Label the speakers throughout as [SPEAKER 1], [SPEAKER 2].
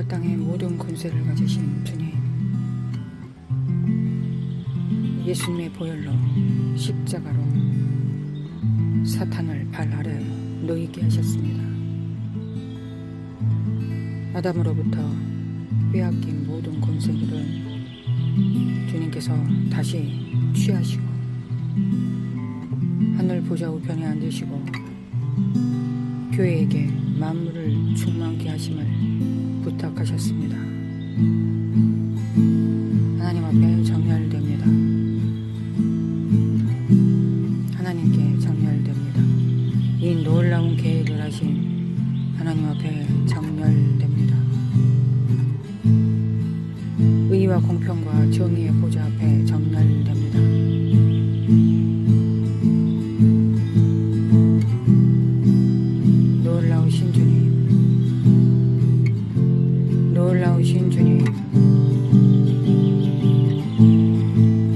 [SPEAKER 1] 하늘과 땅의 모든 권세를 가지신 주님, 예수님의 보혈로 십자가로 사탄을 발 아래 놓이게 하셨습니다. 아담으로부터 빼앗긴 모든 권세들을 주님께서 다시 취하시고 하늘 보좌 우편에 앉으시고 교회에게 만물을 충만케 하심을 부탁하셨습니다. 하나님 앞에 정렬됩니다. 하나님께 정렬됩니다. 이 놀라운 계획을 하신 하나님 앞에 정렬됩니다. 의와 공평과 정의의 보좌 앞에 정렬됩니다. 놀라우신 주님, 놀라우신 주님,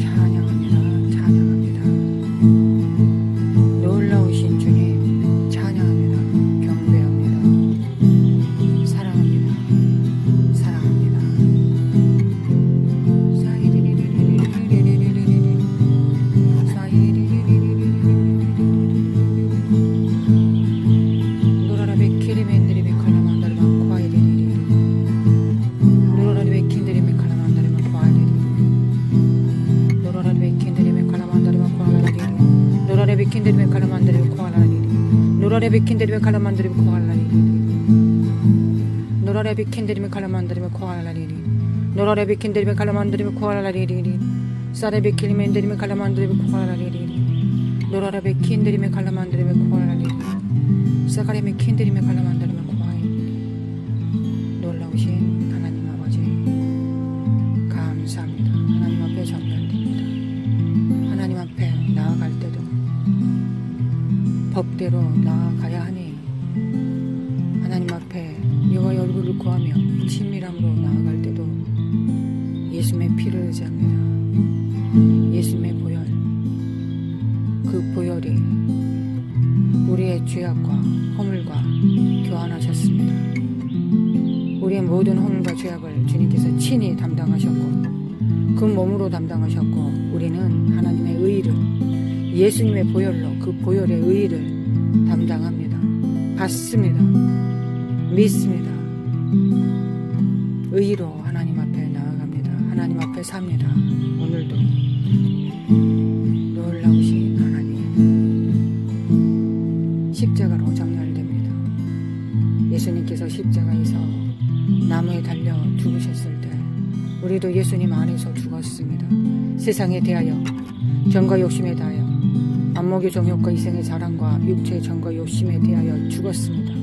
[SPEAKER 1] 찬양합니다. 찬양합니다. 놀라우신 주님, 찬양합니다. 경배합니다. 사랑합니다. 사랑합니다. 노라레 비킨데리메 칼라만드리메 코알라리리 노라레 비킨데리메 칼라만드리메 코알라리리 노라레 비킨데리메 칼라만드리메 코알라리리 사레 비킬리멘데리메 칼라만드리메 코알라리리 노라레 비킨데리메 칼라만드리메 코알라리리 사카레메 킨데리메 칼라만드리메 코알라리리 놀라우신 하나님 아버지 감사합니다. 하나님 앞에 정렬됩니다. 하나님 앞에 나아갈 때도 법대로 나아가야 하니 하나님 앞에 여호와의 얼굴을 구하며 친밀함으로 나아갈 때도 예수님의 피를 의지합니다. 예수님의 보혈, 그 보혈이 우리의 죄악과 허물과 교환하셨습니다. 우리의 모든 허물과 죄악을 주님께서 친히 담당하셨고 그 몸으로 담당하셨고 우리는 하나님의 의를 예수님의 보혈로 그 보혈의 의를 담당합니다. 받습니다. 믿습니다. 의로 하나님 앞에 나아갑니다. 하나님 앞에 삽니다. 오늘도 놀라우신 하나님 십자가로 정렬됩니다. 예수님께서 십자가에서 나무에 달려 죽으셨을 때 우리도 예수님 안에서 죽었습니다. 세상에 대하여 정과 욕심에 대하여 안목의 정욕과 이생의 자랑과 육체의 정과 욕심에 대하여 죽었습니다.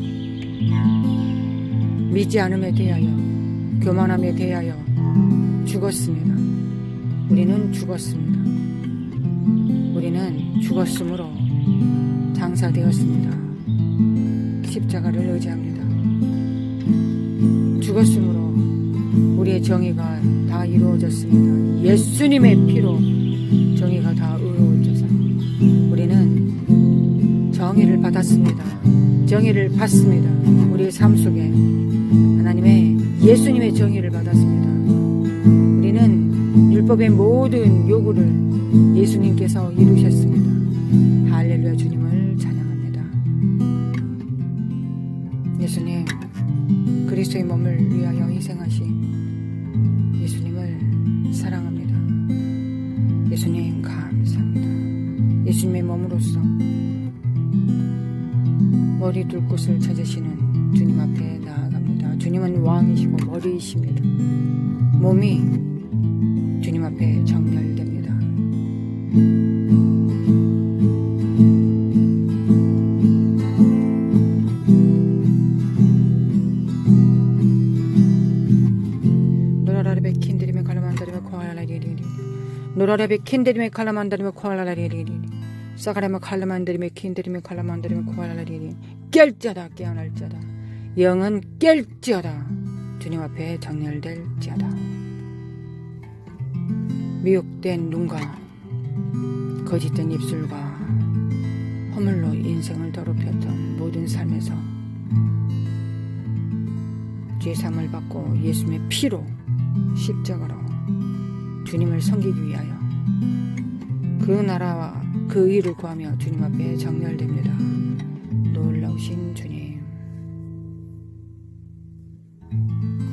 [SPEAKER 1] 믿지 않음에 대하여 교만함에 대하여 죽었습니다. 우리는 죽었습니다. 우리는 죽었으므로 장사되었습니다. 십자가를 의지합니다. 죽었으므로 우리의 정의가 다 이루어졌습니다. 예수님의 피로 정의가 다 이루어져서 우리는 정의를 받았습니다. 정의를 받습니다. 우리의 삶 속에 하나님의 예수님의 정의를 받았습니다. 우리는 율법의 모든 요구를 예수님께서 이루셨습니다. 할렐루야. 주님을 찬양합니다. 예수님, 그리스도의 몸을 위하여 희생하신 예수님을 사랑합니다. 예수님 감사합니다. 예수님의 몸으로서 머리 둘 곳을 찾으시는 주님 앞에 나아갑니다. 주님은 왕이시고 머리이십니다. 몸이 주님 앞에 정렬됩니다. 노라라베 킨드리메 칼라만다리메 코알라리리리 노라라베 킨드리메 칼라만다리메 코알라리리리 사가라마 칼라만드리메 킨드리메 칼라만드리메 코알라리리 깰자다 깨어날자다 영은 깰지어다 주님 앞에 정렬될지어다. 미혹된 눈과 거짓된 입술과 허물로 인생을 더럽혔던 모든 삶에서 죄사함을 받고 예수님의 피로 십자가로 주님을 섬기기 위하여 그 나라와 그 의를 구하며 주님 앞에 정렬됩니다. 놀라우신 주님,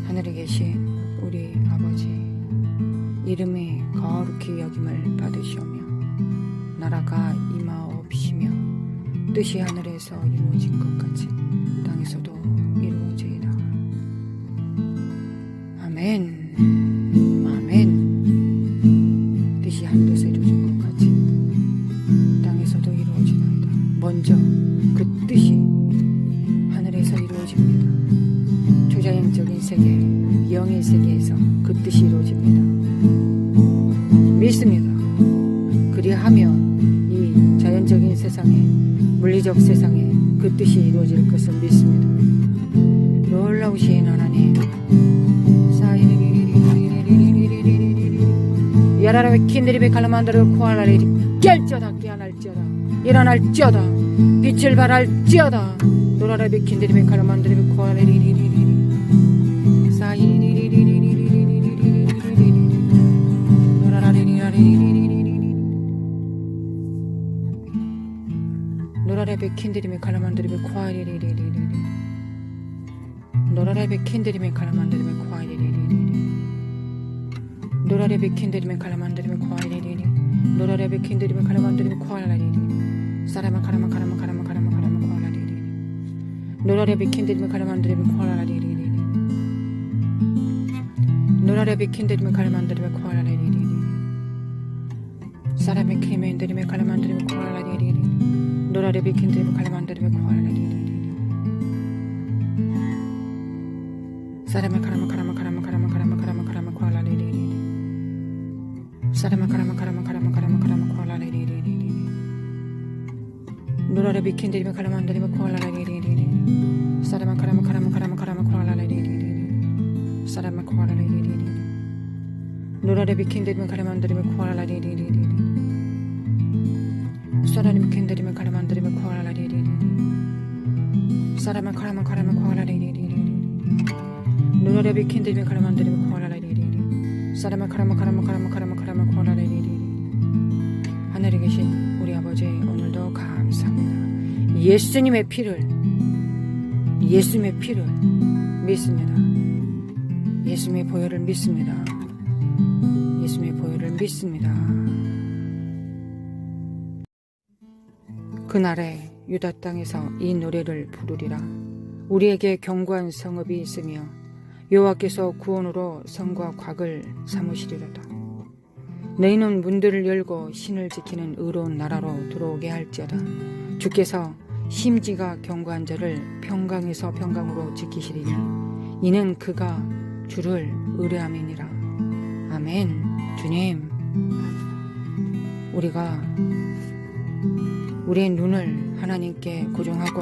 [SPEAKER 1] 하늘에 계신 우리 아버지, 이름이 거룩히 여김을 받으시오며 나라가 임하옵시며 뜻이 하늘에서 이루어진 것 같이 땅에서도 이루어지이다. 아멘. 아멘. 뜻이 하늘에서 이루어진 것 같이 땅에서도 이루어지나이다. 먼저 그 뜻이 하늘에서 이루어집니다. 초자연적인 세계, 영의 세계에서 그 뜻이 이루어집니다. 믿습니다. 그리하면 이 자연적인 세상에, 물리적 세상에 그 뜻이 이루어질 것을 믿습니다. 놀라우신 하나님, 야라라베 킨드리베 칼라만다르 코알라리 깰쩌다 깨어날쩌다 일어날쩌다 빛을 발할쩌다 노라라베 킨드리베 칼라만다르 코알라리 노라라베 킨드리메 칼라만다르 코알라리 노라라베 킨드리메 칼라만다르 코알라리 노라레베 킨드리메 칼라만드리메 코알레리리 노라레베 킨드리메 칼라만드리메 코알라리리 사라마 카라마 카라마 카라마 카라마 카라마 코알라리리 노라레베 킨드리메 칼라만드리메 코알라리리 노라레베 킨드리메 칼라만드리메 코알라리리 사라메 크리멘드리메 칼라만드리메 코알라리리 노라레베 킨드리메 칼라만드리메 코알라리리 사라메 카라마 카라마 카라마 카라마 카라마 카라마 카라마 코알라리리 사라마 카라마 카라마 카라마 카라마 카라마 코알라리리리리 노라레비 킨드리메 칼라만드리메 코알라리리리리 사라마 카라마 카라마 카라마 카라마 코알라리리리리 사라마 코알라리리리리 노라레비 킨드리메 칼라만드리메 코알라리리리리 사라레비 킨드리메 칼라만드리메 코알라리리리리 사라마 카라마 카라마 코알라리리리리 노라레비 킨드리메 칼라만드리메 코알라리리리 사라마 카라마 카라마 카라마 카라마 카라마 코알라리리리 하늘에 계신 우리 아버지, 오늘도 감사합니다. 예수님의 피를 믿습니다. 예수님의 보혈을 믿습니다. 예수님의 보혈을 믿습니다. 그날에 유다 땅에서 이 노래를 부르리라. 우리에게 견고한 성읍이 있으며 여호와께서 구원으로 성과 곽을 삼으시리로다. 너희는 문들을 열고 신을 지키는 의로운 나라로 들어오게 할지어다. 주께서 심지가 견고한 자를 평강에서 평강으로 지키시리니 이는 그가 주를 의뢰함이니라. 아멘. 주님, 우리가 우리의 눈을 하나님께 고정하고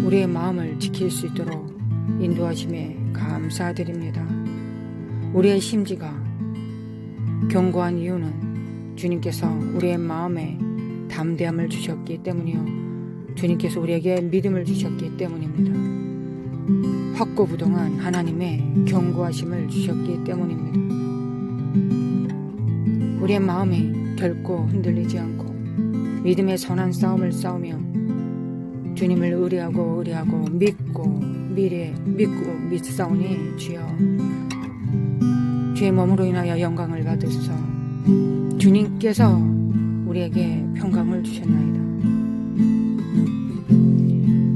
[SPEAKER 1] 우리의 마음을 지킬 수 있도록 인도하심에 감사드립니다. 우리의 심지가 견고한 이유는 주님께서 우리의 마음에 담대함을 주셨기 때문이요, 주님께서 우리에게 믿음을 주셨기 때문입니다. 확고부동한 하나님의 견고하심을 주셨기 때문입니다. 우리의 마음이 결코 흔들리지 않고 믿음의 선한 싸움을 싸우며 주님을 의뢰하고 믿고 믿사오니 주여, 주의 몸으로 인하여 영광을 받으소서. 주님께서 우리에게 평강을 주셨나이다.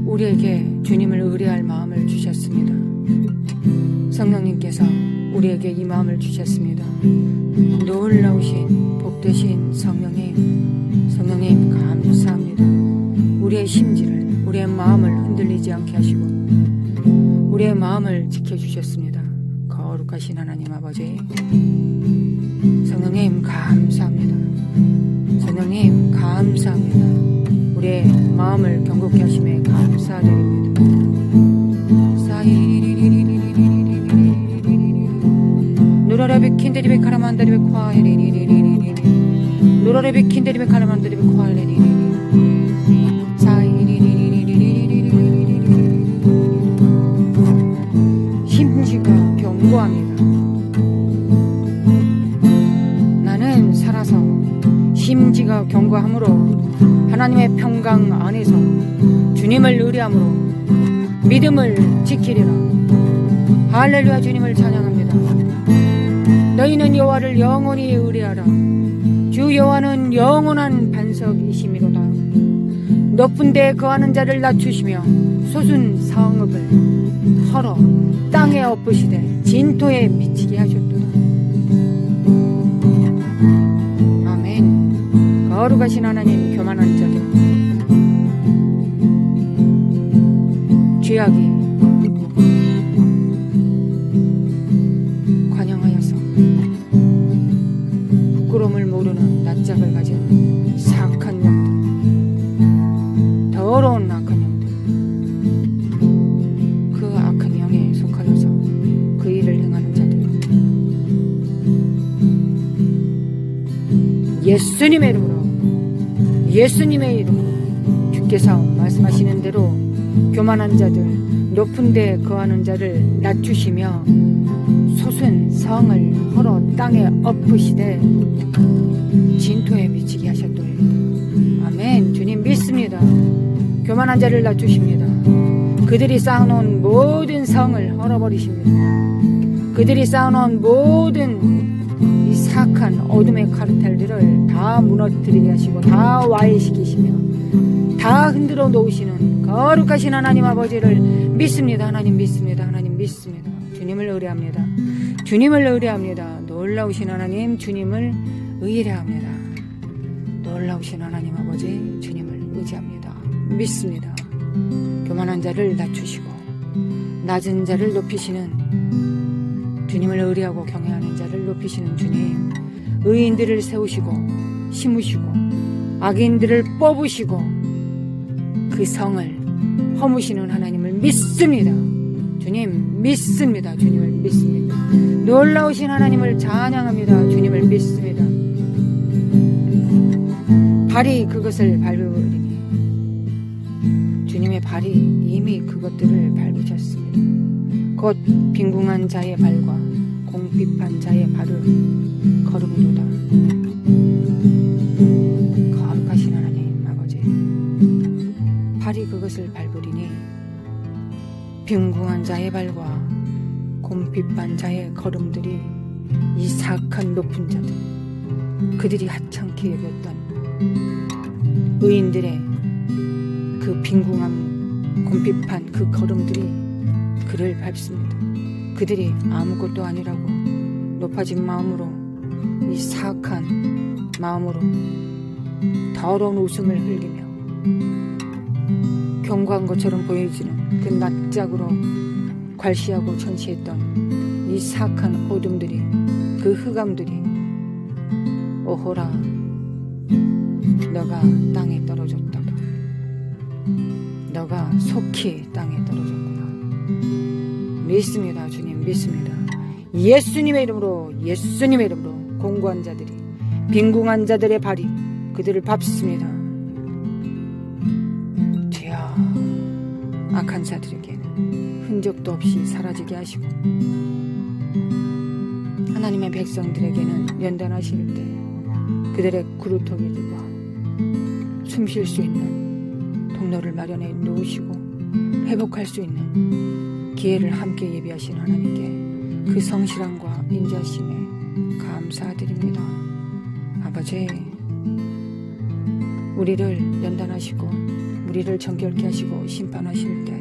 [SPEAKER 1] 우리에게 주님을 의뢰할 마음을 주셨습니다. 성령님께서 우리에게 이 마음을 주셨습니다. 놀라우신 복되신 성령님 감사합니다. 우리의 심지를, 우리의 마음을 흔들리지 않게 하시고 우리의 마음을 지켜주셨습니다. 거룩하신 하나님 아버지, 성령님 감사합니다. 성령님 감사합니다. 우리의 마음을 경고케 하심에 감사드립니다. 노라레베 킨데리베 카라만다리베 코알레리리리리리 노라레베 킨데리베 카라만다리베 코알레리리리 우리가 경고함으로 하나님의 평강 안에서 주님을 의뢰함으로 믿음을 지키리라. 할렐루야. 주님을 찬양합니다. 너희는 여호와를 영원히 의뢰하라. 주 여호와는 영원한 반석이시미로다. 높은 데 거하는 자를 낮추시며 솟은 성읍을 헐어 땅에 엎으시되 진토에 미치게 하셨도다. 아멘. 거룩하신 하나님, 교만한 자들, 죄악이 관영하여서 부끄러움을 모르는 낯짝을 가진 사악한 영들, 더러운 악한 영들, 그 악한 영에 속하여서 그 일을 행하는 자들, 예수님의 이름으로, 예수님의 이름으로 주께서 말씀하시는 대로 교만한 자들, 높은 데 거하는 자를 낮추시며 솟은 성을 헐어 땅에 엎으시되 진토에 미치게 하셨도이다. 아멘. 주님 믿습니다. 교만한 자를 낮추십니다. 그들이 쌓아놓은 모든 성을 헐어버리십니다. 그들이 쌓아놓은 모든 이 사악한 어둠의 카르텔들을 다 무너뜨리게 하시고 다 와해시키시며 다 흔들어 놓으시는 거룩하신 하나님 아버지를 믿습니다. 하나님 믿습니다. 하나님 믿습니다. 주님을 의뢰합니다. 주님을 의뢰합니다. 놀라우신 하나님, 주님을 의뢰합니다. 놀라우신 하나님 아버지, 주님을 의지합니다. 믿습니다. 교만한 자를 낮추시고 낮은 자를 높이시는 주님을 의뢰하고 경외하는 자를 높이시는 주님, 의인들을 세우시고 심으시고 악인들을 뽑으시고 그 성을 허무시는 하나님을 믿습니다. 주님 믿습니다. 주님을 믿습니다. 놀라우신 하나님을 찬양합니다. 주님을 믿습니다. 발이 그것을 밟으리니 주님의 발이 이미 그것들을 밟으셨습니다. 곧 빈궁한 자의 발과 공핍한 자의 발을 걸음도다. 거룩하신 하나님 아버지, 발이 그것을 밟으리니 빈궁한 자의 발과 곰핍한 자의 걸음들이 이 사악한 높은 자들, 그들이 하찮게 여겼던 의인들의 그 빈궁한 곰핍한 그 걸음들이 그를 밟습니다. 그들이 아무것도 아니라고 높아진 마음으로, 이 사악한 마음으로 더러운 웃음을 흘리며 견고한 것처럼 보여지는 그 낯짝으로 괄시하고 전시했던 이 사악한 어둠들이, 그 흑암들이, 오호라 너가 땅에 떨어졌다. 너가 속히 땅에 떨어졌구나. 믿습니다. 주님 믿습니다. 예수님의 이름으로, 예수님의 이름으로 공고한 자들이, 빈궁한 자들의 발이 그들을 밟습니다. 주여, 악한 자들에게는 흔적도 없이 사라지게 하시고 하나님의 백성들에게는 연단하실 때 그들의 구루터기들과 숨 쉴 수 있는 통로를 마련해 놓으시고 회복할 수 있는 기회를 함께 예비하신 하나님께 그 성실함과 인자심에 감사드립니다. 아버지, 우리를 연단하시고 우리를 정결케 하시고 심판하실 때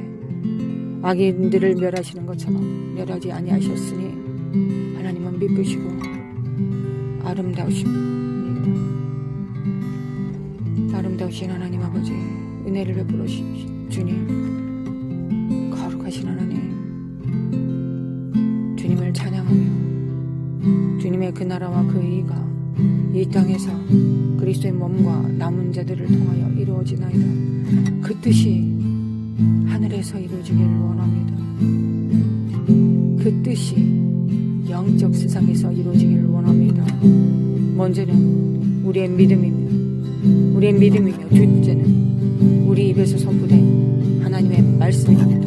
[SPEAKER 1] 악인들을 멸하시는 것처럼 멸하지 아니하셨으니 하나님은 미쁘시고 아름다우십니다. 아름다우신 하나님 아버지, 은혜를 베풀어 주십시오. 주님, 거룩하신 하나님, 주님을 찬양하며 주님의 그 나라와 그 의가 이 땅에서 그리스도의 몸과 남은 자들을 통하여 이루어지나이다. 그 뜻이 하늘에서 이루어지기를 원합니다. 그 뜻이 영적 세상에서 이루어지기를 원합니다. 먼저는 우리의 믿음입니다. 우리의 믿음이며 둘째는 우리 입에서 선포된 하나님의 말씀입니다.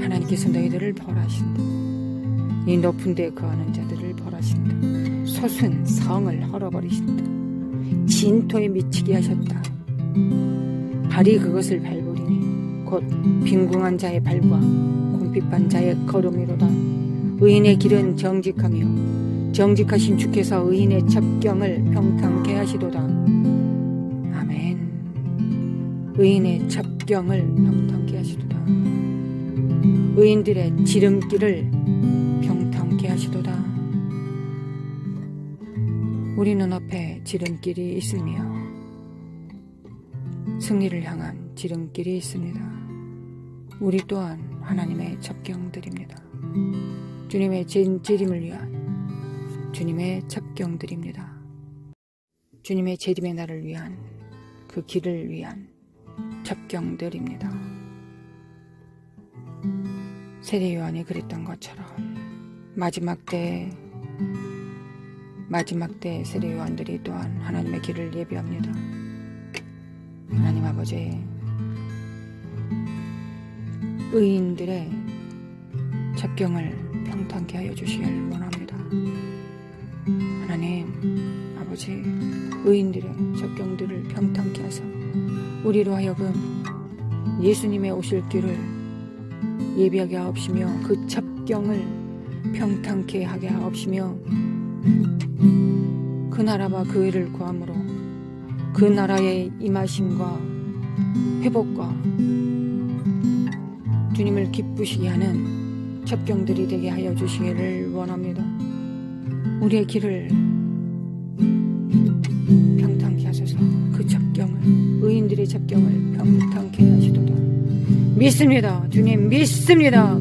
[SPEAKER 1] 하나님께서 너희들을 벌하신다. 이 높은 데 거하는 자들을 벌하신다. 솟은 성을 헐어버리신다. 진토에 미치게 하셨다. 발이 그것을 밟으리니 곧 빈궁한 자의 발과 곰핍한 자의 걸음이로다. 의인의 길은 정직하며 정직하신 주께서 의인의 첩경을 평탄케 하시도다. 아멘. 의인의 첩경을 평탄케 하시도다. 의인들의 지름길을 평탄케 하시도다. 우리 눈앞에 지름길이 있으며 승리를 향한 지름길이 있습니다. 우리 또한 하나님의 첩경들입니다. 주님의 재림을 위한 주님의 첩경들입니다. 주님의 재림의 날을 위한 그 길을 위한 첩경들입니다. 세례 요한이 그랬던 것처럼 마지막 때 세례 요한들이 또한 하나님의 길을 예비합니다. 하나님 아버지, 의인들의 첩경을 평탄케 하여 주시길 원합니다. 하나님 아버지, 의인들의 첩경들을 평탄케 하사 우리로 하여금 예수님의 오실 길을 예비하게 하옵시며 그 첩경을 평탄케 하게 하옵시며 그 나라와 그 의를 구함으로 그 나라의 임하심과 회복과 주님을 기쁘시게 하는 첩경들이 되게 하여 주시기를 원합니다. 우리의 길을 평탄케 하소서. 그 첩경을, 의인들의 첩경을 평탄케 하시도다. 믿습니다. 주님 믿습니다.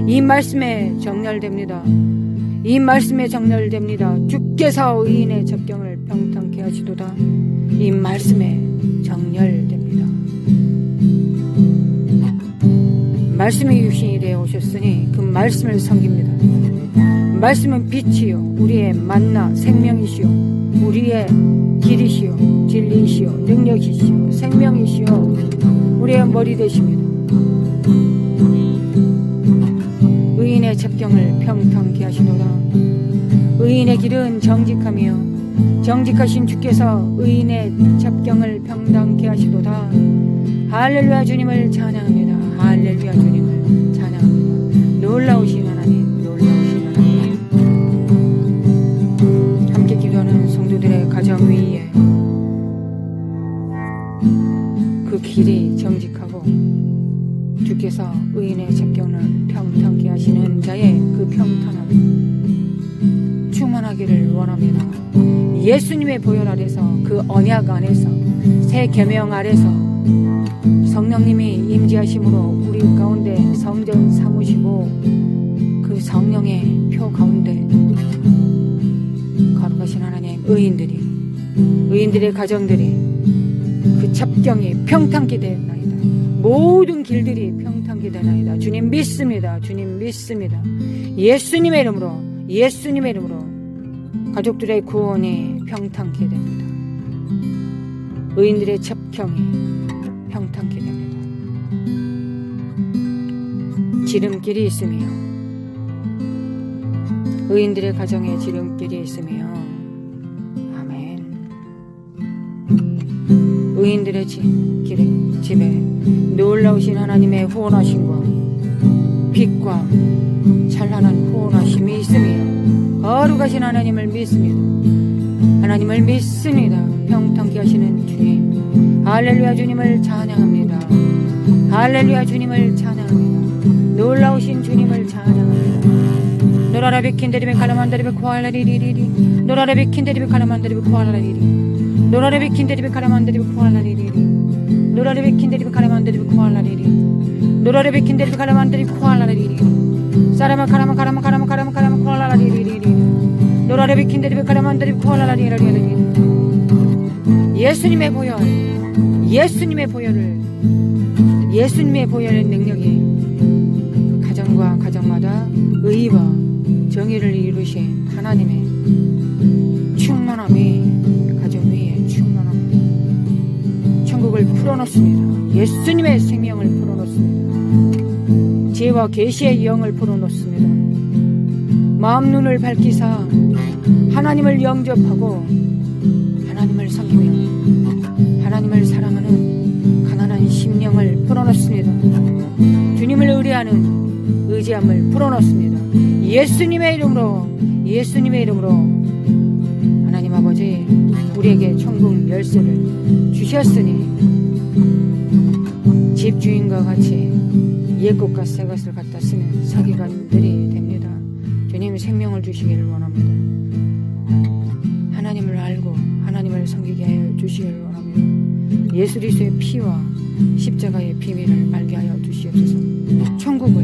[SPEAKER 1] 이 말씀에 정렬됩니다. 이 말씀에 정렬됩니다. 주께서 의인의 첩경을 평탄케 하시도다. 이 말씀에 정렬됩니다. 말씀이 육신이 되어 오셨으니 그 말씀을 섬깁니다. 말씀은 빛이요 우리의 만나 생명이시요 우리의 길이시요 진리이시요 능력이시요 생명이시요 우리의 머리 되십니다. 의인의 첩경을 평탄케 하시도다. 의인의 길은 정직하며 정직하신 주께서 의인의 첩경을 평탄케 하시도다. 할렐루야. 주님을 찬양합니다. 할렐루야. 주님을 찬양합니다. 놀라우신 하나님, 놀라우신 하나님. 함께 기도하는 성도들의 가정 위에 그 길이 정직하고 주께서 의인의 첩경을 평탄케 하시는 자의 그 평탄함 충만하기를 원합니다. 예수님의 보혈 아래서 그 언약 안에서 새 계명 아래서 성령님이 임재하심으로 우리 가운데 성전 삼으시고 그 성령의 표 가운데 거룩하신 하나님, 의인들의 가정들이 그 첩경이 평탄케 되나이다. 모든 길들이 평탄케 되나이다. 주님 믿습니다. 주님 믿습니다. 예수님의 이름으로 가족들의 구원이 평탄케 됩니다. 의인들의 첩경이 평탄케 됩니다. 지름길이 있으며 의인들의 가정에 지름길이 있으며 아멘. 의인들의 집에 놀라우신 하나님의 후원하심과 빛과 찬란한 후원하심이 있으며 거룩하신 하나님을 믿습니다. 하나님을 믿습니다. 평탄케 하시는 주님, 할렐루야. 주님을 찬양합니다. 할렐루야. 주님을 찬양합니다. 놀라우신 주 주님을 찬양합니다. 노라라비 킨데리비 칼라만데리비 코알라리리리리 노라라비 킨데리비 칼라만데리비 코알라리리 노라라비 킨데리비 칼라만데리비 코알라리리리 노라라비 킨데리비 칼라만데리비 코알라리리 노라라비 킨데리비 칼라만데리비 코알라리리 사라마 카라마 카라마 카라마 카라마 카라마 코알라리리리리 노라라비 킨데리비 칼라만데리비 코알라리리리리 예수님의 보혈, 예수님의 보혈을, 예수님의 보혈의 능력이 그 가정과 가정마다 의와 정의를 이루신 하나님의 충만함이 가정 위에 충만합니다. 천국을 풀어놓습니다. 예수님의 생명을 풀어놓습니다. 지혜와 계시의 영을 풀어놓습니다. 마음 눈을 밝히사 하나님을 영접하고 하나님을 섬기며 하나님을 사랑하는 가난한 심령을 풀어놓습니다. 주님을 의뢰하는 의지함을 풀어놓습니다. 예수님의 이름으로 하나님 아버지 우리에게 천국 열쇠를 주셨으니 집주인과 같이 옛것과 새것을 갖다 쓰는 서기관들이 됩니다. 주님 생명을 주시기를 원합니다. 하나님을 알고 하나님을 섬기게 하여 주시기를 원합니다. 예수 그리스도의 피와 십자가의 비밀을 알게 하여 주시옵소서. 천국을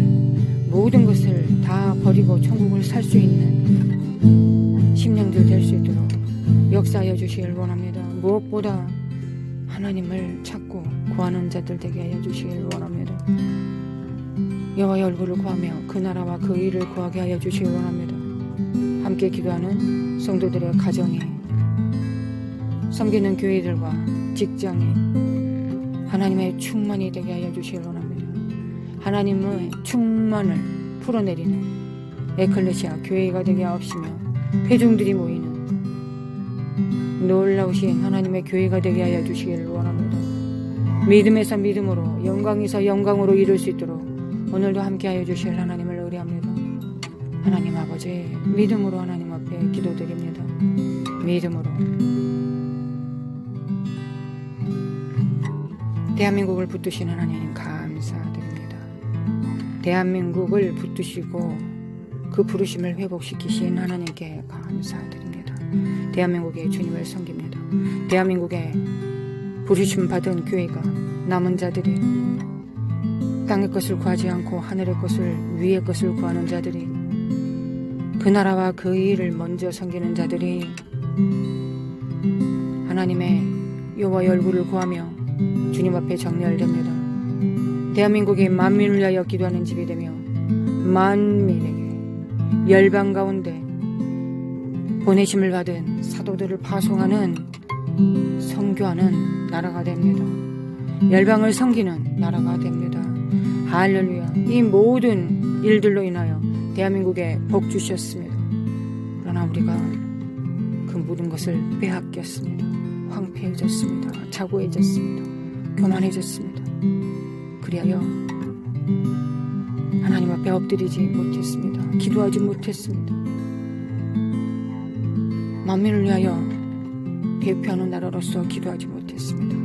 [SPEAKER 1] 모든 것을 다 버리고 천국을 살 수 있는 심령들 될 수 있도록 역사하여 주시기를 원합니다. 무엇보다 하나님을 찾고 구하는 자들 되게 하여 주시기를 원합니다. 여호와의 얼굴을 구하며 그 나라와 그 의를 구하게 하여 주시기를 원합니다. 함께 기도하는 성도들의 가정에 섬기는 교회들과 직장에 하나님의 충만이 되게 하여 주시기를 원합니다. 하나님의 충만을 풀어내리는 에클레시아 교회가 되게 하옵시며 회중들이 모이는 놀라우신 하나님의 교회가 되게 하여 주시기를 원합니다. 믿음에서 믿음으로 영광에서 영광으로 이룰 수 있도록 오늘도 함께하여 주실 하나님을 의뢰합니다. 하나님 아버지 믿음으로 하나님 앞에 기도드립니다. 믿음으로 대한민국을 붙드신 하나님 감사드립니다. 대한민국을 붙드시고 그 부르심을 회복시키신 하나님께 감사드립니다. 대한민국의 주님을 섬깁니다. 대한민국에 부르심 받은 교회가 남은 자들이 땅의 것을 구하지 않고 하늘의 것을 위의 것을 구하는 자들이 그 나라와 그 일을 먼저 섬기는 자들이 하나님의 여호와의 얼굴을 구하며 주님 앞에 정렬됩니다. 대한민국이 만민을 위하여 기도하는 집이 되며 만민에게 열방 가운데 보내심을 받은 사도들을 파송하는 선교하는 나라가 됩니다. 열방을 섬기는 나라가 됩니다. 할렐루야. 이 모든 일들로 인하여 대한민국에 복 주셨습니다. 그러나 우리가 그 모든 것을 빼앗겼습니다. 황폐해졌습니다. 자고해졌습니다. 교만해졌습니다. 그리하여 하나님 앞에 엎드리지 못했습니다. 기도하지 못했습니다. 만민을 위하여 대표하는 나라로서 기도하지 못했습니다.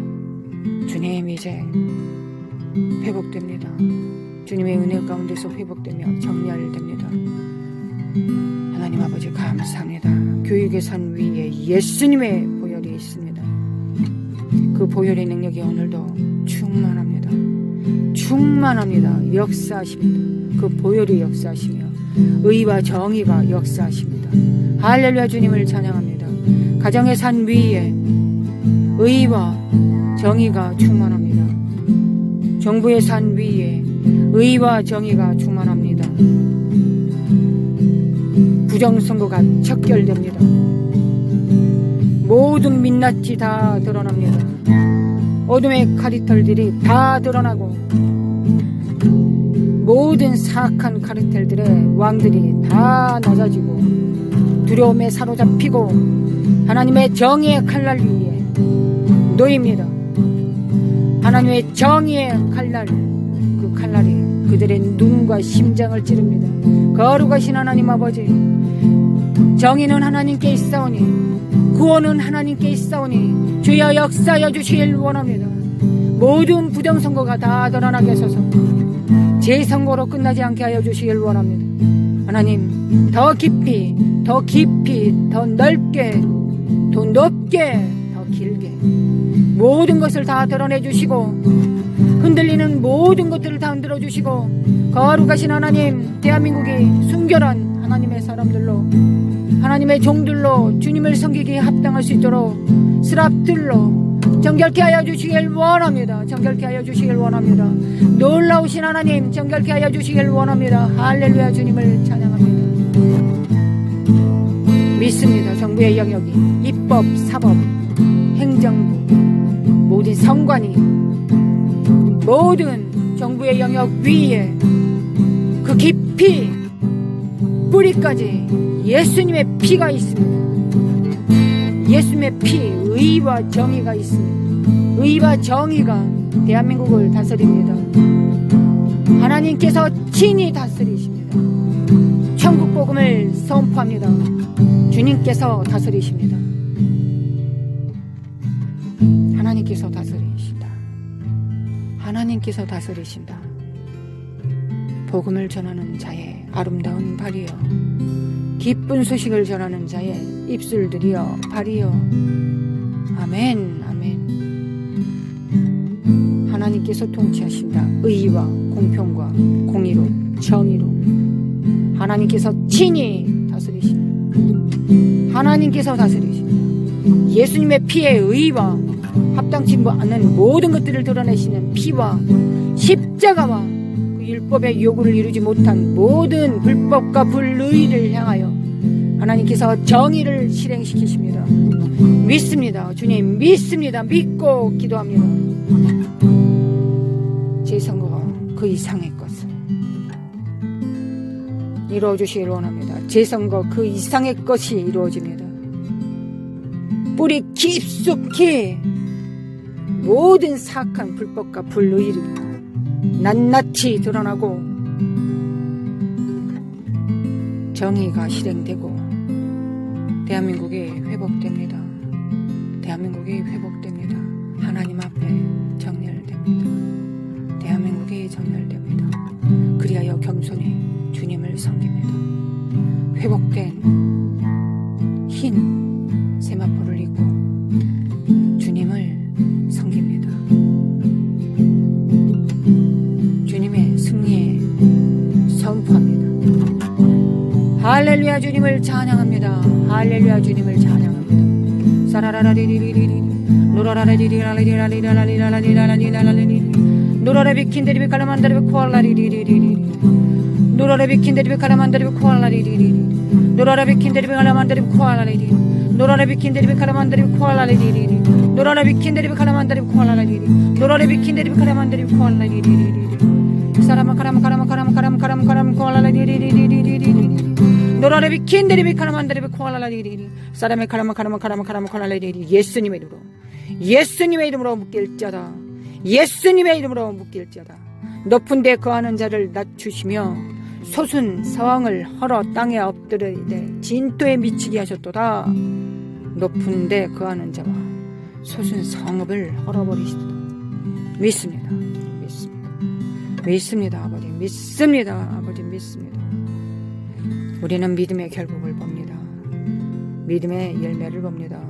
[SPEAKER 1] 주님 이제 회복됩니다. 주님의 은혜 가운데서 회복되며 정렬됩니다. 하나님 아버지 감사합니다. 교육의 산 위에 예수님의 보혈이 있습니다. 그 보혈의 능력이 오늘도 충만합니다. 충만합니다. 역사하십니다. 그 보혈이 역사하시며 의와 정의가 역사하십니다. 할렐루야. 주님을 찬양합니다. 가정의 산 위에 의와 정의가 충만합니다. 정부의 산 위에 의와 정의가 충만합니다. 부정선거가 척결됩니다. 모든 민낯이 다 드러납니다. 어둠의 카리텔들이 다 드러나고 모든 사악한 카리텔들의 왕들이 다 낮아지고 두려움에 사로잡히고 하나님의 정의의 칼날 위에 놓입니다. 하나님의 정의의 칼날, 그 칼날이 그들의 눈과 심장을 찌릅니다. 거룩하신 하나님 아버지, 정의는 하나님께 있사오니 구원은 하나님께 있사오니 주여 역사하여 주시길 원합니다. 모든 부정선거가 다 드러나게 하소서. 제 선거로 끝나지 않게 하여 주시길 원합니다. 하나님, 더 깊이, 더 깊이, 더 넓게, 더 높게, 더 길게 모든 것을 다 드러내 주시고, 흔들리는 모든 것들을 다 흔들어 주시고, 거룩하신 하나님, 대한민국이 순결한 하나님의 사람들로, 하나님의 종들로 주님을 섬기기에 합당할 수 있도록 스랍들로 정결케 하여 주시길 원합니다. 정결케 하여 주시길 원합니다. 놀라우신 하나님, 정결케 하여 주시길 원합니다. 할렐루야. 주님을 찬양합니다. 믿습니다. 정부의 영역이 입법, 사법, 행정부, 모든 성관이, 모든 정부의 영역 위에 그 깊이 뿌리까지 예수님의 피가 있습니다. 예수님의 피, 의와 정의가 있습니다. 의와 정의가 대한민국을 다스립니다. 하나님께서 친히 다스리십니다. 천국 복음을 선포합니다. 주님께서 다스리십니다. 하나님께서 다스리신다. 하나님께서 다스리신다. 복음을 전하는 자의 아름다운 발이여, 기쁜 소식을 전하는 자의 입술들이여 발이여. 아멘, 아멘. 하나님께서 통치하신다. 의와 공평과 공의로, 정의로 하나님께서 친히 다스리신다. 하나님께서 다스리신다. 예수님의 피의 의와 합당치 않는 모든 것들을 드러내시는 피와 십자가와 그 율법의 요구를 이루지 못한 모든 불법과 불의를 향하여 하나님께서 정의를 실행시키십니다. 믿습니다. 주님 믿습니다. 믿고 기도합니다. 제 선거가 그 이상의 것을 이루어주시길 원합니다. 제 선거 그 이상의 것이 이루어집니다. 뿌리 깊숙이 모든 사악한 불법과 불의를 낱낱이 드러나고 정의가 실행되고 대한민국이 회복됩니다. 대한민국이 회복됩니다. 하나님 앞에 정렬됩니다. 대한민국이 정렬됩니다. 그리하여 겸손히 주님을 섬깁니다. 회복된 흰 세마포를 입고 주님을 섬깁니다. 주님의 승리에 선포합니다. 할렐루야. 주님을 찬양합니다. 할렐루야. 주님을 찬양합니다. 사라라라리리리리 노라라리리라리라리라리라리라리라리라리라리라리 노라라비킨데리비 카라만다리비 코알라리리리리리 노라라비킨데리비 카라만다리비 코알라리리리리 노라라비킨데리비 카라만다리비 코알라리리리 노라라비킨데리비 카라만다리비 코알라리리리 노라라비킨데리비 카라만다리비 코알라리리리 노라라비킨데리비 카라만다리비 코알라리리리리 사라마 카라마 카라마 카라마 카라마 카라마 카라마 코알라리리리리리리리 노라레비 킨데리비 카라만데리비 코알라리리리 사람의 카라마 카라마 카라마 카라마 코알라리리리 예수님의 이름으로 예수님의 이름으로 묶일자다. 예수님의 이름으로 묶일자다. 높은 데 거하는 자를 낮추시며 솟은 서왕을 헐어 땅에 엎드리되 진토에 미치게 하셨도다. 높은 데 거하는 자와 솟은 성읍을 헐어버리시도다. 믿습니다. 믿습니다. 아버지 믿습니다. 아버지 믿습니다. 우리는 믿음의 결국을 봅니다. 믿음의 열매를 봅니다.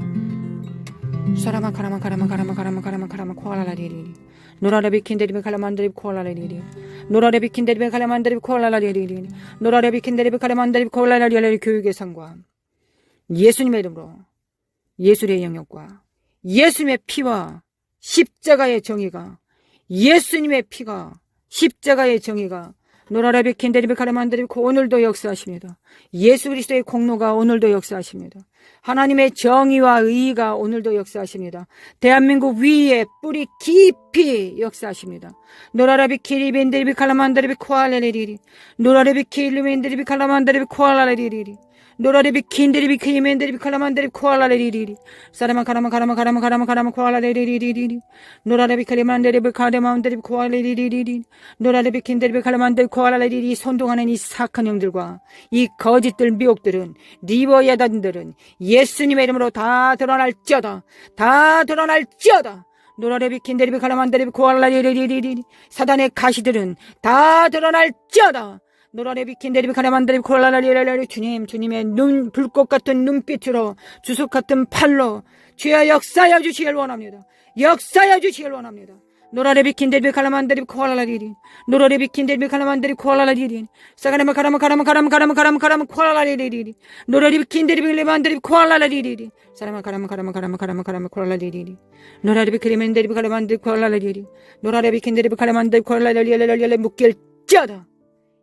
[SPEAKER 1] 사라마 카라마 카라마 카라마 카라마 카라마 카라마 코알라리리 노라레비 킨데리비 칼라만데리비 코알라리리 노라레비 킨데리비 칼라만데리비 코알라리리 노라레비 킨데리비 칼라만데리비 코알라리리 교육의 상과 예수님의 이름으로 예술의 영역과 예수님의 피와 십자가의 정의가 예수님의 피가 십자가의 정의가 노라라비 킨데리비 카라만데리비 오늘도 역사하십니다. 예수 그리스도의 공로가 오늘도 역사하십니다. 하나님의 정의와 의의가 오늘도 역사하십니다. 대한민국 위에 뿌리 깊이 역사하십니다. 노라라비 키리벤데리비 칼라만데리비 코알레리리 노라라비 키리벤데리비 칼라만데리비 코알레리리 노라레비 킨데리비 키멘데리비 칼라만데리비 코알라레리리 사라마 카라마 카라마 카라마 카라마 카라마 코알라레리리리리 노라레비 칼라만데리비 카라만데리비 코알레리리리 노라레비 킨데리비 칼라만데리비 코알라레리리 선동하는 이 사악한 영들과 이 거짓들 미혹들은 리버야단들은 예수님의 이름으로 다 드러날지어다. 다 드러날지어다. 노라레비 킨데리비 칼라만데리비 코알라리리리리리. 사단의 가시들은 다 드러날지어다. 노라레비 킨데리비 칼라만데리비 코알라리리리리. 주님의 눈, 불꽃 같은 눈빛으로, 주석 같은 팔로 주여 역사하여 주시길 원합니다. 역사하여 주시길 원합니다. 노라레비 킨데리비 칼라만데리비 코알라리리. 노라레비 킨데리비 칼라만데리비 코알라리리. 사가라마 가라마 코알라리리리. 노라레비 킨데리비 레만데리비 코알라리리리. 사라마 가라마 코알라리리리. 노라레비 크리멘데리비 칼라만데리비 코알라리리. 노라레비 킨데리비 칼라만데리비 코알라리리리. 묶일지어다.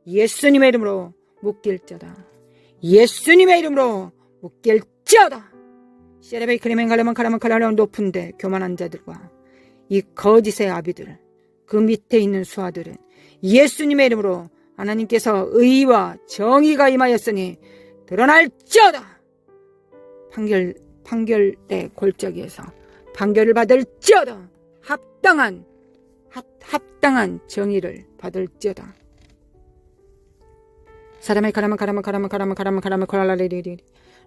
[SPEAKER 1] 예수님의 이름으로 묶일지어다. 예수님의 이름으로 묶일지어다. 세레베이 크리멘 칼라만 카라마 높은데 교만한 자들과 이 거짓의 아비들, 그 밑에 있는 수하들은 예수님의 이름으로 하나님께서 의와 정의가 임하였으니 드러날지어다. 판결의 골짜기에서 판결을 받을지어다. 합당한 정의를 받을지어다. 사람의 가라마 코랄라리리리.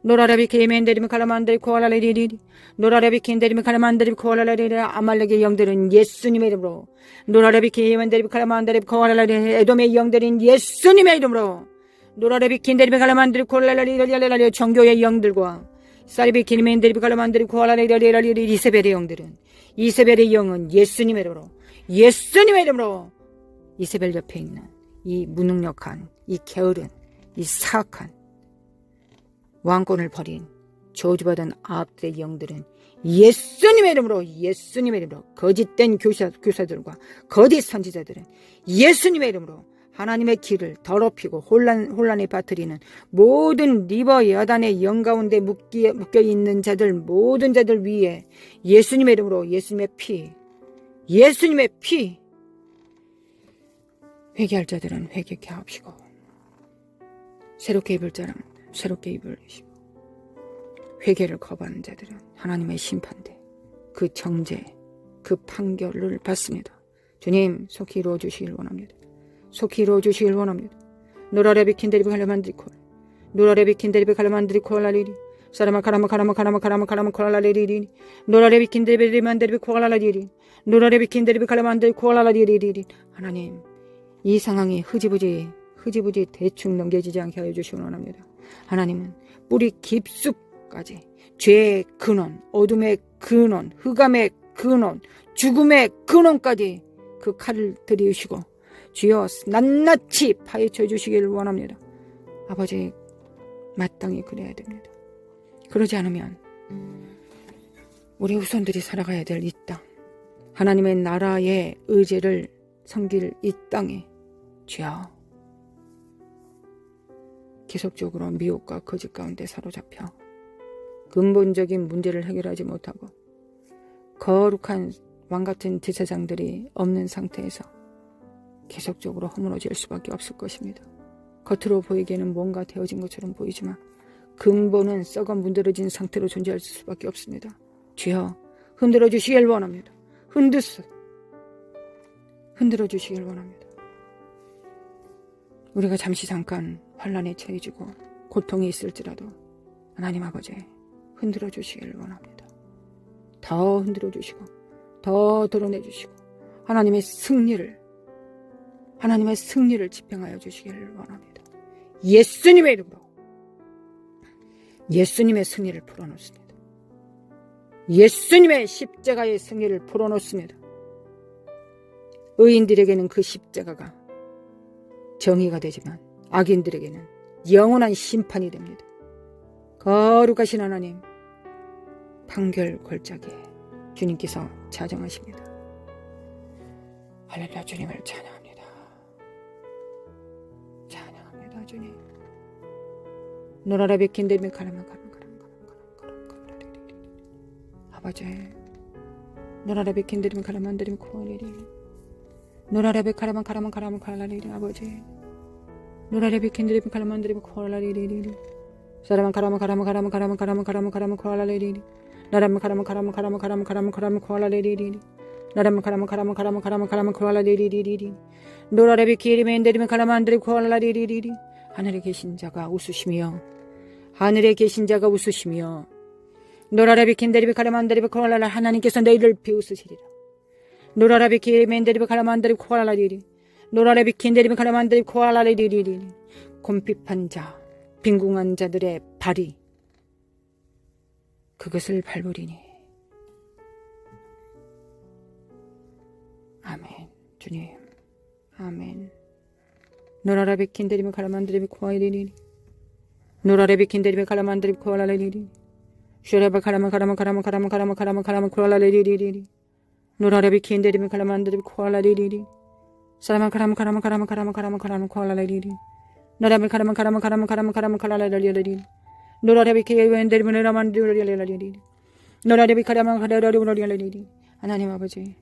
[SPEAKER 1] 노라레비 케이멘데리미 칼라만데리 코알라리리리. 노라레비 킨데리미 칼라만데리 코알라리리. 아말렉의 영들은 예수님의 이름으로. 노라레비 케이멘데리미 칼라만데리 코알라리리. 에돔의 영들은 예수님의 이름으로. 노라레비 킨데리미 칼라만데리 코알라리리. 정교의 영들과 사리비 키리멘데리미 칼라만데리 코알라리리. 이세벨의 영들은, 이세벨의 영은 예수님의 이름으로, 예수님의 이름으로. 이세벨 옆에 있는 이 무능력한, 이 게으른, 이 사악한 왕권을 버린 저주받은 아합들의 영들은 예수님의 이름으로, 예수님의 이름으로, 거짓된 교사들과 거짓 선지자들은 예수님의 이름으로 하나님의 길을 더럽히고 혼란에 빠뜨리는 모든 리버 여단의 영 가운데 묶여있는 자들, 모든 자들 위에 예수님의 이름으로, 예수님의 피, 회개할 자들은 회개케 하옵시고, 새롭게 입을 자는 새롭게 입으시고, 회개를 거부하는 자들은 하나님의 심판대, 그 정죄, 그 판결을 받습니다. 주님, 속히 이루어 주시길 원합니다. 속히 이루어 주시길 원합니다. 노라레비 킨데리비 칼라만드리콜, 노라레비 킨데리비 칼라만드리콜 라리리. 사라마 카라마 콜라리리. 노라레비 킨데리비 만데리비 콜라리리. 노라레비 킨데리비 칼라만데리 콜라리리. 하나님, 이 상황이 흐지부지 대충 넘겨지지 않게 하여 주시기 원합니다. 하나님은 뿌리 깊숙까지 죄의 근원, 어둠의 근원, 흑암의 근원, 죽음의 근원까지 그 칼을 들이우시고 주여 낱낱이 파헤쳐 주시기를 원합니다. 아버지, 마땅히 그래야 됩니다. 그러지 않으면 우리 후손들이 살아가야 될 이 땅, 하나님의 나라의 의제를 섬길 이 땅에 주여 계속적으로 미혹과 거짓 가운데 사로잡혀 근본적인 문제를 해결하지 못하고 거룩한 왕같은 제사장들이 없는 상태에서 계속적으로 허물어질 수밖에 없을 것입니다. 겉으로 보이기에는 뭔가 되어진 것처럼 보이지만 근본은 썩어 문드러진 상태로 존재할 수밖에 없습니다. 주여 흔들어 주시길 원합니다. 흔들어 주시길 원합니다. 우리가 잠깐 환난에 처해지고 고통이 있을지라도 하나님 아버지 흔들어 주시길 원합니다. 더 흔들어 주시고 더 드러내 주시고 하나님의 승리를 집행하여 주시길 원합니다. 예수님의 이름으로 예수님의 승리를 풀어놓습니다. 예수님의 십자가의 승리를 풀어놓습니다. 의인들에게는 그 십자가가 정의가 되지만 악인들에게는 영원한 심판이 됩니다. 거룩하신 하나님, 판결 골짜기에 주님께서 자정하십니다. 할렐루야. 주님을 찬양합니다. 찬양합니다. 주님. 노라라비 킨데미 가라마 아버지, 노라라비 킨데미 가라만데리 코리리. 노라레비 카라만 카라라리리. 아버지, 노라레비 킨드리비 카라만드리비 코라리리리. 사라만 카라만 코라리리리. 나라만 카라만 코라리리리. 나라만 카라만 코라리리리. 노라레비 키리멘데리비 카라만드리비 코라리리리. 하늘에 계신 자가 웃으시며, 하늘에 계신 자가 웃으시며, 노라레비 킨데리비 카라만드리비 코라라. 하나님께서 너희를 비웃으시리라. 노라라비 키멘데리비 카라만데리 코알라리리 노라라비 킨데리비 카라만데리 코알라리리리 곰핍한 자 빈궁한 자들의 발이 그것을 밟으리니. 아멘. 주님 아멘. 노라라비 킨데리비 카라만데리 코알라리리 노라라비 킨데리비 카라만데리 코알라리리 슈레바 카라마 코알라리리리 노라라비 킨데리비 카라만데리 코알라리리리 사라마 카라마 코알라리리리 노라라비 카라마 카라라리리리 노라라비 키엔데리비 네라만디리리리 노라라비 카라라리리리. 하나님 아버지,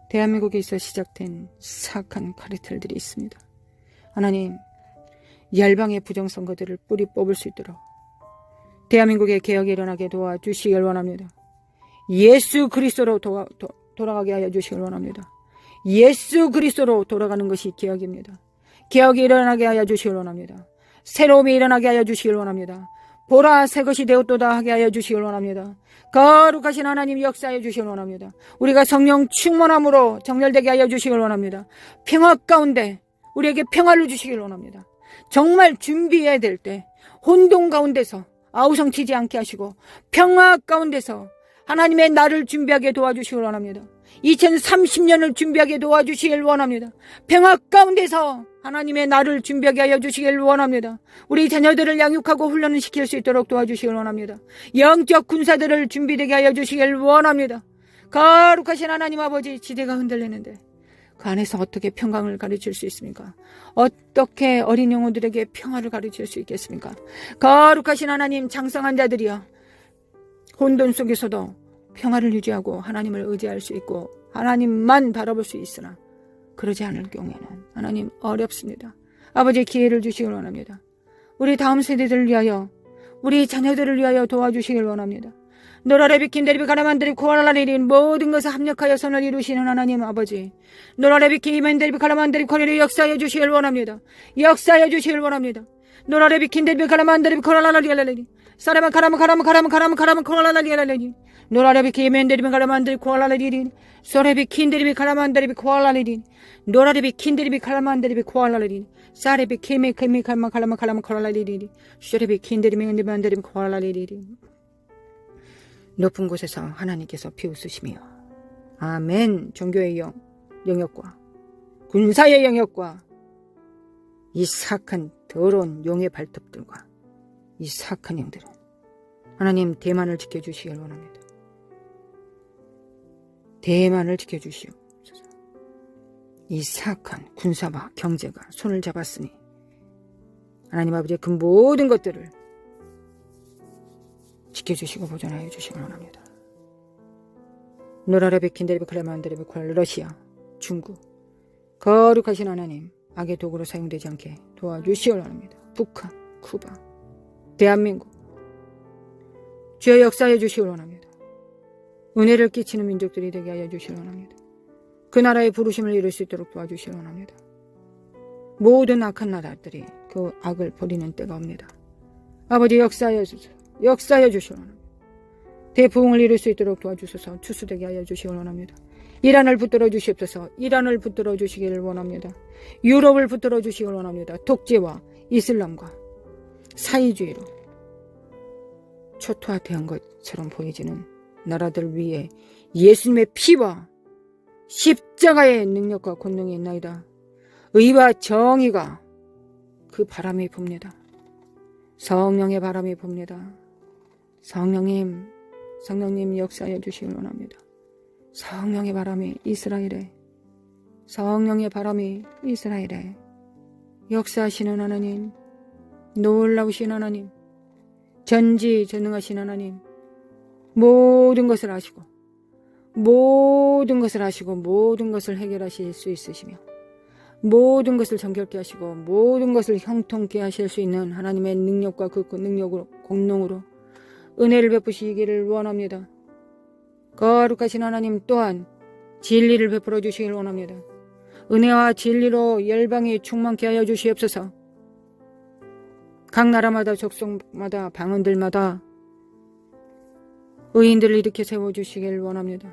[SPEAKER 1] 대한민국에 있어 시작된 사악한 카르텔들이 있습니다. 하나님, 열방의 부정선거들을 뿌리 뽑을 수 있도록 대한민국의 개혁이 일어나게 도와주시길 원합니다. 예수 그리스도로 돌아가게 하여 주시길 원합니다. 예수 그리스도로 돌아가는 것이 개혁입니다. 개혁이 일어나게 하여 주시길 원합니다. 새로움이 일어나게 하여 주시길 원합니다. 보라 새 것이 되었도다 하게 하여 주시길 원합니다. 거룩하신 하나님 역사해 주시길 원합니다. 우리가 성령 충만함으로 정렬되게 하여 주시길 원합니다. 평화 가운데 우리에게 평화를 주시길 원합니다. 정말 준비해야 될 때 혼돈 가운데서 아우성치지 않게 하시고 평화 가운데서 하나님의 날을 준비하게 도와주시길 원합니다. 2030년을 준비하게 도와주시길 원합니다. 평화 가운데서 하나님의 날을 준비하게 하여 주시길 원합니다. 우리 자녀들을 양육하고 훈련을 시킬 수 있도록 도와주시길 원합니다. 영적 군사들을 준비되게 하여 주시길 원합니다. 거룩하신 하나님 아버지, 지대가 흔들리는데 그 안에서 어떻게 평강을 가르칠 수 있습니까? 어떻게 어린 영혼들에게 평화를 가르칠 수 있겠습니까? 거룩하신 하나님, 장성한 자들이여, 혼돈 속에서도 평화를 유지하고 하나님을 의지할 수 있고 하나님만 바라볼 수 있으나 그러지 않을 경우에는 하나님 어렵습니다. 아버지, 기회를 주시길 원합니다. 우리 다음 세대들을 위하여, 우리 자녀들을 위하여 도와주시길 원합니다. 노라레비 킨데리비 가라만데리 코알라리린 모든 것을 합력하여 선을 이루시는 하나님 아버지, 노라레비 키멘데리비 가라만데리 코리를 역사해 주시길 원합니다. 역사해 주시길 원합니다. 노라레비 킨데리비 가라만데리 코알라리리 사라마 카라마 코알라리리 노라레비 키멘데리비 가라만데리 코알라리리 소레비 킨데리비 가라만데리 코알라리리 노라레비 킨데리비 가라만데리 코알라리리 사레비 키메 카라마 코알라리리 쇼레비 킨데리비 만데리 코알라리리. 높은 곳에서 하나님께서 비웃으시며 아멘. 종교의 영역과 군사의 영역과 이 사악한 더러운 용의 발톱들과 이 사악한 영들은 하나님 대만을 지켜주시길 원합니다. 대만을 지켜주시옵소서. 이 사악한 군사와 경제가 손을 잡았으니 하나님 아버지의 그 모든 것들을 지켜주시고 보존하여 주시길 원합니다. 노라레비 킨데리비 클레만데리비 콜 러시아, 중국, 거룩하신 하나님, 악의 도구로 사용되지 않게 도와주시길 원합니다. 북한, 쿠바, 대한민국, 주여 역사해 주시길 원합니다. 은혜를 끼치는 민족들이 되게 하여 주시길 원합니다. 그 나라의 부르심을 이룰 수 있도록 도와주시길 원합니다. 모든 악한 나라들이 그 악을 버리는 때가 옵니다. 아버지, 역사하여 주소서. 역사해 주시길 원합니다. 대부흥을 이룰 수 있도록 도와주소서. 추수되게 하여 주시길 원합니다. 이란을 붙들어 주시옵소서. 이란을 붙들어 주시기를 원합니다. 유럽을 붙들어 주시길 원합니다. 독재와 이슬람과 사이주의로 초토화된 것처럼 보이지는 나라들 위에 예수님의 피와 십자가의 능력과 권능이 있나이다. 의와 정의가 그 바람이 붑니다. 성령의 바람이 붑니다. 성령님 역사해 주시길 원합니다. 성령의 바람이 이스라엘에, 성령의 바람이 이스라엘에 역사하시는 하나님, 놀라우신 하나님, 전지전능하신 하나님, 모든 것을 아시고 모든 것을 해결하실 수 있으시며 모든 것을 정결케 하시고 모든 것을 형통케 하실 수 있는 하나님의 능력과 그 능력으로 공능으로 은혜를 베푸시기를 원합니다. 거룩하신 하나님 또한 진리를 베풀어 주시기를 원합니다. 은혜와 진리로 열방이 충만케 하여 주시옵소서. 각 나라마다 족속마다 방언들마다 의인들을 일으켜 세워주시길 원합니다.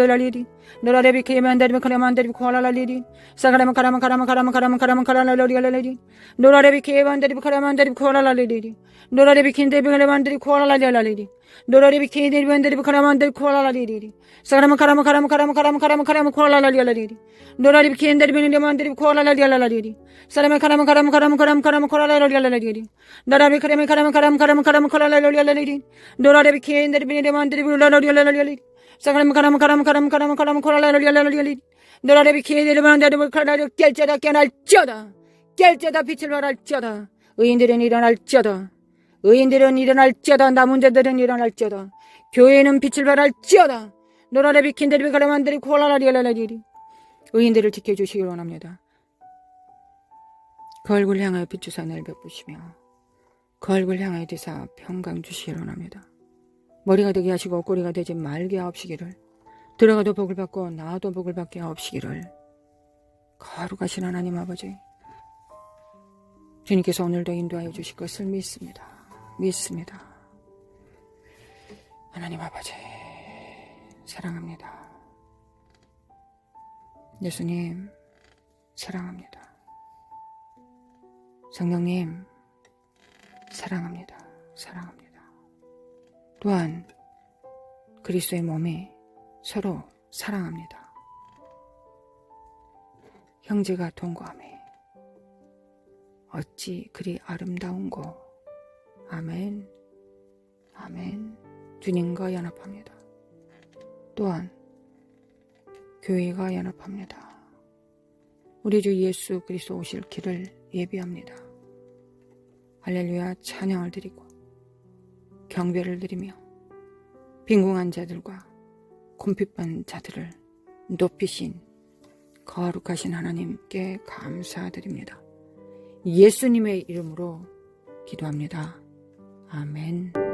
[SPEAKER 1] 리얼라리디 노라레비 케만데리 카라만데리 코알라리디 사가라마 카라마 카라마 카라마 카라마 카라마 카라라리알라리디 노라레비 케만데리 카라만데리 코알라리디 노라레비 킨데비 카라만데리 코알라리알라리디 노라레비 킨데비 만데리 카라만데리 코알라리디 사가라마 카라마 카라마 카라마 카라마 카라마 카라마 코알라리알라리디 노라레비 킨데비 만데리 코알라리알라리디 사라마 카라마 카라마 카라마 카라마 카라마 코알라리알라리디 노라레비 카라마 카라마 카라마 카라마 카라마 코알라리알라리디 노라레비 킨데비 만데리 코알라리알라리디 사가라마 카라마 카라마 카라마 카라마 카라마 코알라리알라리디 노라레비 킨데비 만데리 코알라리알라리디 깰자다 깨날지어다 깰자다 빛을 발할지어다 의인들은 일어날지어다 의인들은 일어날지어다 남은 자들은 일어날지어다 교회는 빛을 발할지어다 노라레비 킨데리 카라만데리 코알라리알라리디 의인들을 지켜주시길 원합니다. 그 얼굴 향하여 비추사 늘 베푸시며 그 얼굴 향하여 대사 평강 주시길 원합니다. 머리가 되게 하시고 꼬리가 되지 말게 하옵시기를 들어가도 복을 받고 나와도 복을 받게 하옵시기를 거룩하신 하나님 아버지 주님께서 오늘도 인도하여 주실 것을 믿습니다. 하나님 아버지 사랑합니다. 예수님 사랑합니다. 성령님 사랑합니다. 또한 그리스도의 몸이 서로 사랑합니다. 형제가 동거하매 어찌 그리 아름다운고. 아멘. 주님과 연합합니다. 또한 교회가 연합합니다. 우리 주 예수 그리스도 오실 길을 예비합니다. 할렐루야 찬양을 드리고 경배를 드리며 빈궁한 자들과 곰핍한 자들을 높이신 거룩하신 하나님께 감사드립니다. 예수님의 이름으로 기도합니다. 아멘.